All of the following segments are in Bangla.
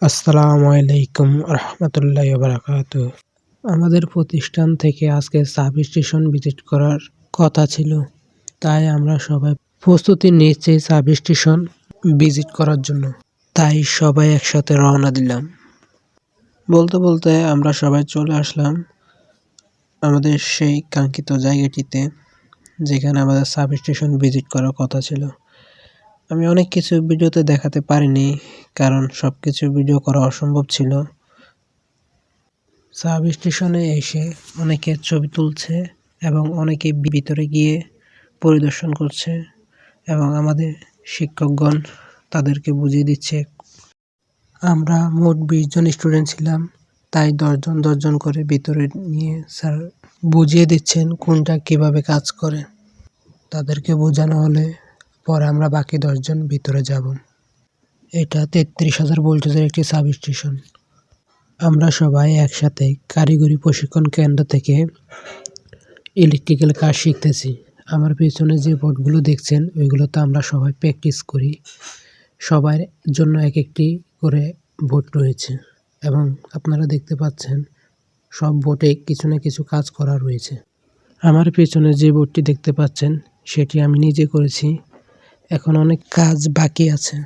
আসসালামু আলাইকুম রহমতুল্লাহি ওয়া বারাকাতুহু। আমাদের প্রতিষ্ঠান থেকে আজকে সাবস্টেশন ভিজিট করার কথা ছিল, তাই আমরা সবাই প্রস্তুতি নিচ্ছি সাবস্টেশন ভিজিট করার জন্য। তাই সবাই একসাথে রওনা দিলাম। বলতে বলতে আমরা সবাই চলে আসলাম আমাদের সেই কাঙ্ক্ষিত জায়গাটিতে, যেখানে আমাদের সাবস্টেশন ভিজিট করার কথা ছিল। আমি অনেক কিছু ভিডিওতে দেখাতে পারিনি, কারণ সবকিছু ভিডিও করা অসম্ভব ছিল। সাবস্টেশনে এসে অনেকে ছবি তুলছে এবং অনেকে ভিতরে গিয়ে পরিদর্শন করছে এবং আমাদের শিক্ষকগণ তাদেরকে বুঝিয়ে দিচ্ছে। আমরা মোট 20 জন স্টুডেন্ট ছিলাম, তাই 10 জন করে ভিতরে নিয়ে স্যার বুঝিয়ে দিচ্ছেন কোনটা কিভাবে কাজ করে। তাদেরকে বোঝানো হলে পরে আমরা বাকি 10 জন ভিতরে যাব। এটা 33,000 ভোল্টেজের একটি সাবস্টেশন। আমরা সবাই একসাথে কারিগরি প্রশিক্ষণ কেন্দ্র থেকে ইলেকট্রিক্যাল কাজ শিখতেছি। আমার পেছনে যে বোর্ডগুলো দেখছেন, ওইগুলোতে আমরা সবাই প্র্যাকটিস করি। সবার জন্য এক একটি করে বোর্ড রয়েছে এবং আপনারা দেখতে পাচ্ছেন সব বোর্ডে কিছু না কিছু কাজ করা রয়েছে। আমার পেছনে যে বোর্ডটি দেখতে পাচ্ছেন, সেটি আমি নিজে করেছি। এখন অনেক কাজ বাকি আছে।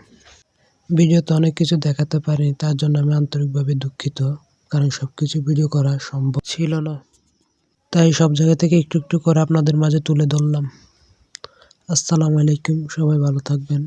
ভিডিওতে অনেক কিছু দেখাতে পারিনি, তার জন্য আমি আন্তরিকভাবে দুঃখিত, কারণ সবকিছু ভিডিও করা সম্ভব ছিল না। তাই সব জায়গা থেকে একটু একটু করে আপনাদের মাঝে তুলে ধরলাম। আসসালামু আলাইকুম, সবাই ভালো থাকবেন।